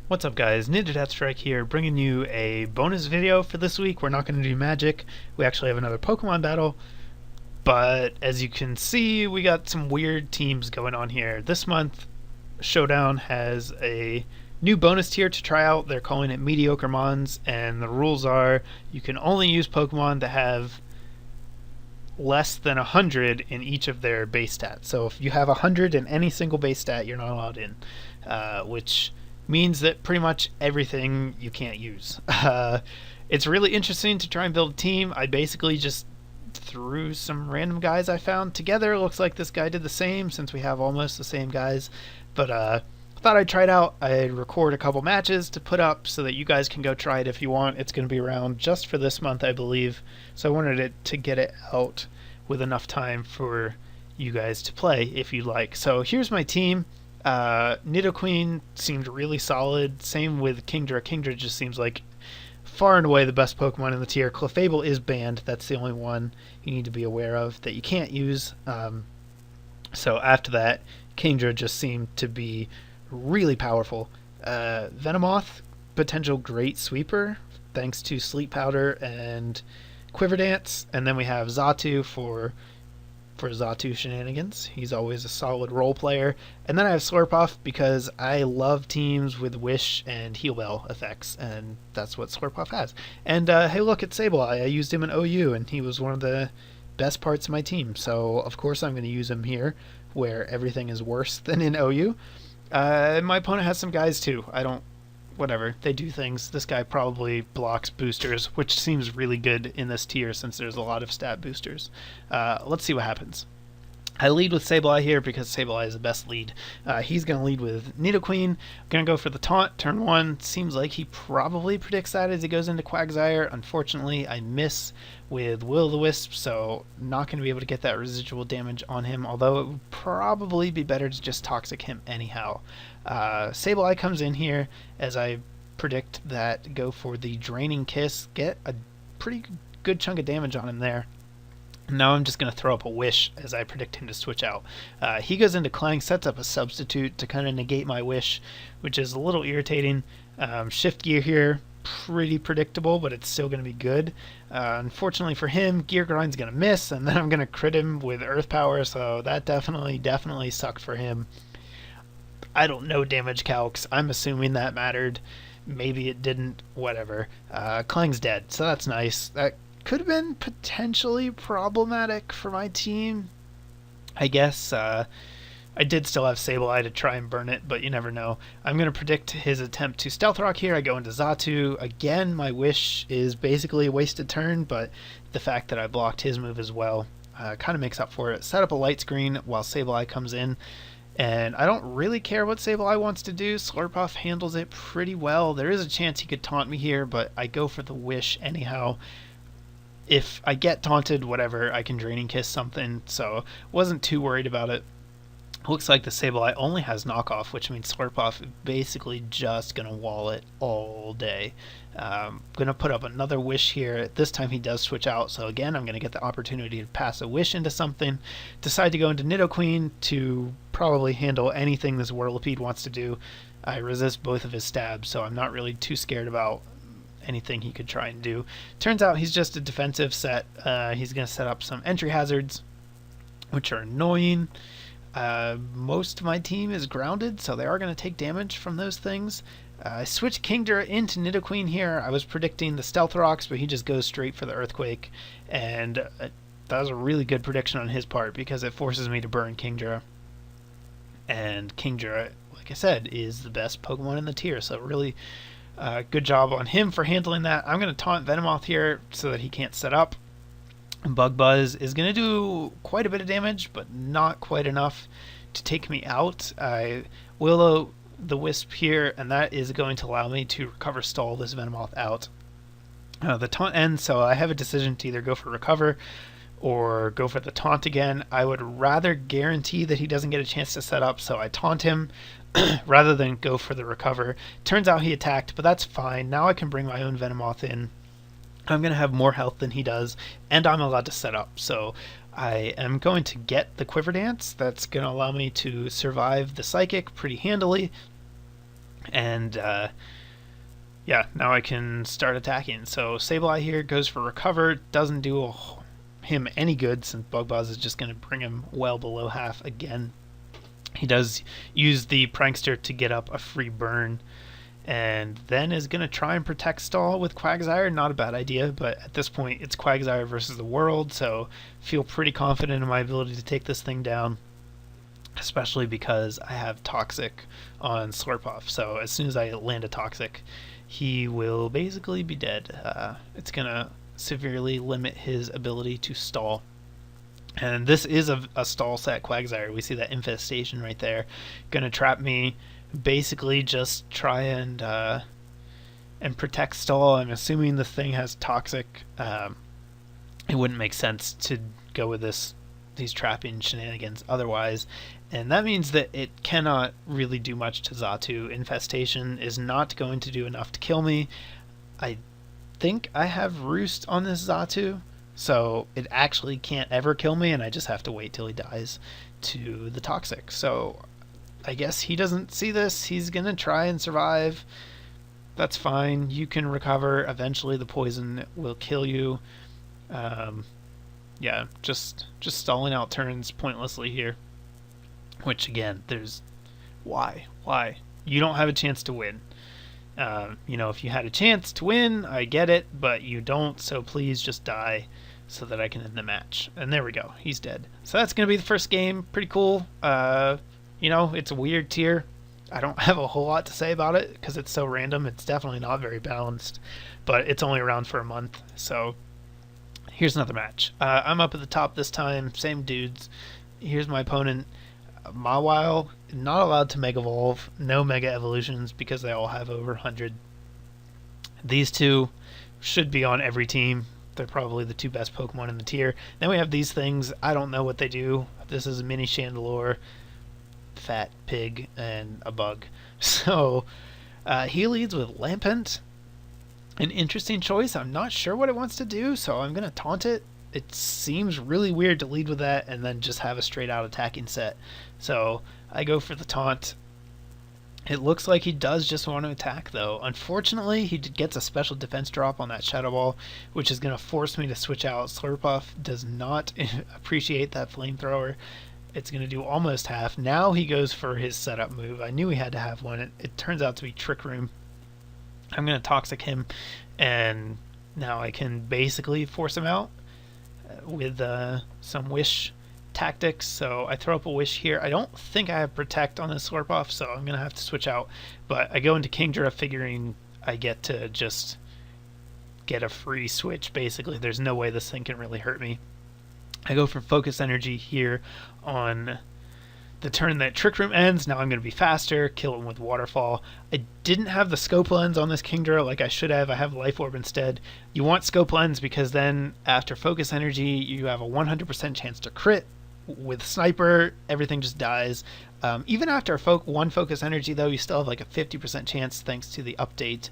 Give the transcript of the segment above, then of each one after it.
What's up guys, NinjaDeathStrike here, bringing you a bonus video for this week. We're not going to do magic, we actually have another Pokemon battle, but as you can see, we got some weird teams going on here. This month, Showdown has a new bonus tier to try out. They're calling it Mediocre Mons, and the rules are you can only use Pokemon that have less than 100 in each of their base stats. So if you have 100 in any single base stat, you're not allowed in, which means that pretty much everything you can't use. It's really interesting to try and build a team. I basically just threw some random guys I found together. It looks like this guy did the same since we have almost the same guys. But thought I'd try it out. I'd record a couple matches to put up so that you guys can go try it if you want. It's going to be around just for this month, I believe. So I wanted it to get it out with enough time for you guys to play if you'd like. So here's my team. Nidoqueen seemed really solid. Same with Kingdra. Kingdra just seems like far and away the best Pokemon in the tier. Clefable is banned. That's the only one you need to be aware of that you can't use. So after that, Kingdra just seemed to be really powerful. Venomoth, potential great sweeper thanks to Sleep Powder and Quiver Dance. And then we have Xatu for Xatu shenanigans. He's always a solid role player. And then I have Slurpuff because I love teams with Wish and Heal Bell effects, and that's what Slurpuff has. And hey, look at Sableye. I used him in OU, and he was one of the best parts of my team. So of course I'm going to use him here, where everything is worse than in OU. My opponent has some guys too. Whatever, they do things. This guy probably blocks boosters, which seems really good in this tier since there's a lot of stat boosters. Let's see what happens. I lead with Sableye here because Sableye is the best lead. He's going to lead with Nidoqueen. Going to go for the taunt, turn 1. Seems like he probably predicts that as he goes into Quagsire. Unfortunately, I miss with Will-o-the-Wisp, so not going to be able to get that residual damage on him, although it would probably be better to just Toxic him anyhow. Sableye comes in here as I predict that go for the Draining Kiss, get a pretty good chunk of damage on him there. Now I'm just going to throw up a Wish as I predict him to switch out. He goes into Clang, sets up a substitute to kind of negate my Wish, which is a little irritating. Shift Gear here, pretty predictable, but it's still going to be good. Unfortunately for him, Gear Grind's going to miss, and then I'm going to crit him with Earth Power, so that definitely sucked for him. I don't know damage calcs. I'm assuming that mattered. Maybe it didn't. Whatever. Clang's dead, so that's nice. That could have been potentially problematic for my team, I guess. I did still have Sableye to try and burn it, but you never know. I'm going to predict his attempt to Stealth Rock here. I go into Xatu. Again, my Wish is basically a wasted turn, but the fact that I blocked his move as well kind of makes up for it. Set up a Light Screen while Sableye comes in, and I don't really care what Sableye wants to do. Slurpuff handles it pretty well. There is a chance he could taunt me here, but I go for the Wish anyhow. If I get taunted, whatever, I can Draining Kiss something, so wasn't too worried about it. Looks like the Sableye only has knockoff, which means Slurpuff is basically just going to wall it all day. Going to put up another Wish here. This time he does switch out, so again I'm going to get the opportunity to pass a Wish into something. Decide to go into Nidoqueen to probably handle anything this Whirlipede wants to do. I resist both of his stabs, so I'm not really too scared about anything he could try and do. Turns out he's just a defensive set. He's going to set up some entry hazards, which are annoying. Most of my team is grounded, so they are going to take damage from those things. I switched Kingdra into Nidoqueen here. I was predicting the Stealth Rocks, but he just goes straight for the Earthquake, and that was a really good prediction on his part because it forces me to burn Kingdra. And Kingdra, like I said, is the best Pokemon in the tier, so really good job on him for handling that. I'm going to taunt Venomoth here so that he can't set up. Bug Buzz is going to do quite a bit of damage, but not quite enough to take me out. I Will-o-the-Wisp here, and that is going to allow me to recover stall this Venomoth out. The taunt ends, so I have a decision to either go for recover or go for the taunt again. I would rather guarantee that he doesn't get a chance to set up, so I taunt him rather than go for the recover. Turns out he attacked, but that's fine. Now I can bring my own Venomoth in. I'm going to have more health than he does, and I'm allowed to set up. So I am going to get the Quiver Dance. That's going to allow me to survive the Psychic pretty handily. And yeah, now I can start attacking. So Sableye here goes for recover. Doesn't do him any good since Bug Buzz is just going to bring him well below half again. He does use the Prankster to get up a free burn, and then is going to try and protect stall with Quagsire. Not a bad idea, but at this point it's Quagsire versus the world, so feel pretty confident in my ability to take this thing down, especially because I have Toxic on Slurpuff. So as soon as I land a Toxic, he will basically be dead. It's going to severely limit his ability to stall. And this is a stall set Quagsire. We see that infestation right there. Gonna trap me, basically just try and protect stall. I'm assuming the thing has Toxic. It wouldn't make sense to go with these trapping shenanigans otherwise. And that means that it cannot really do much to Xatu. Infestation is not going to do enough to kill me. I think I have Roost on this Xatu, so it actually can't ever kill me, and I just have to wait till he dies to the Toxic. So I guess he doesn't see this. He's going to try and survive. That's fine. You can recover. Eventually the poison will kill you. Yeah, just stalling out turns pointlessly here. Which, again, there's... Why? You don't have a chance to win. If you had a chance to win, I get it, but you don't, so please just die so that I can end the match. And there we go. He's dead. So that's going to be the first game. Pretty cool. It's a weird tier. I don't have a whole lot to say about it because it's so random. It's definitely not very balanced, but it's only around for a month. So here's another match. I'm up at the top this time. Same dudes. Here's my opponent. Mawile, not allowed to Mega Evolve. No Mega Evolutions because they all have over 100. These two should be on every team. They're probably the two best Pokemon in the tier. Then we have these things. I don't know what they do. This is a mini Chandelure, fat pig, and a bug. So he leads with Lampent. An interesting choice. I'm not sure what it wants to do, so I'm going to taunt it. It seems really weird to lead with that and then just have a straight out attacking set. So I go for the taunt. It looks like he does just want to attack, though. Unfortunately, he gets a special defense drop on that Shadow Ball, which is going to force me to switch out. Slurpuff does not appreciate that Flamethrower. It's going to do almost half. Now he goes for his setup move. I knew he had to have one. It turns out to be Trick Room. I'm going to Toxic him, and now I can basically force him out with some Wish tactics. So I throw up a Wish here. I don't think I have Protect on this Slurpuff, so I'm going to have to switch out. But I go into Kingdra figuring I get to just get a free switch, basically. There's no way this thing can really hurt me. I go for Focus Energy here on the turn that Trick Room ends. Now I'm going to be faster, kill him with Waterfall. I didn't have the Scope Lens on this Kingdra like I should have. I have Life Orb instead. You want Scope Lens because then after Focus Energy, you have a 100% chance to crit. With Sniper, everything just dies. Even after one Focus Energy, though, you still have like a 50% chance thanks to the update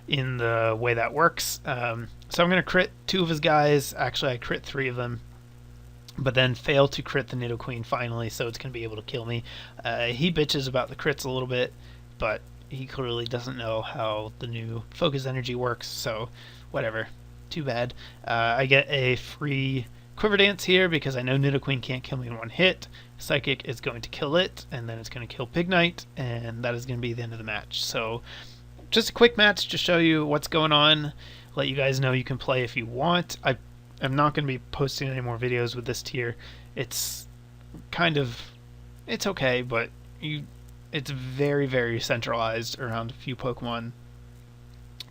in the way that works. So I'm going to crit 2 of his guys. Actually, I crit 3 of them, but then fail to crit the Nidoqueen finally, so it's going to be able to kill me. He bitches about the crits a little bit, but he clearly doesn't know how the new Focus Energy works, so whatever. Too bad. I get a free Quiver Dance here because I know Nidoqueen can't kill me in one hit. Psychic is going to kill it, and then it's going to kill Pignite, and that is going to be the end of the match. So just a quick match to show you what's going on, let you guys know you can play if you want. I'm not going to be posting any more videos with this tier. It's okay, but it's very, very centralized around a few Pokemon,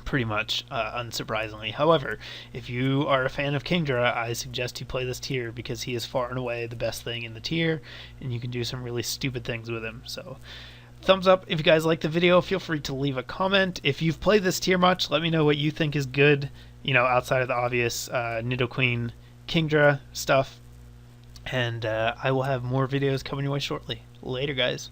pretty much, unsurprisingly. However, if you are a fan of Kingdra, I suggest you play this tier because he is far and away the best thing in the tier, and you can do some really stupid things with him. So thumbs up if you guys like the video. Feel free to leave a comment. If you've played this tier much, let me know what you think is good, outside of the obvious Nidoqueen, Kingdra stuff. And I will have more videos coming your way shortly. Later, guys.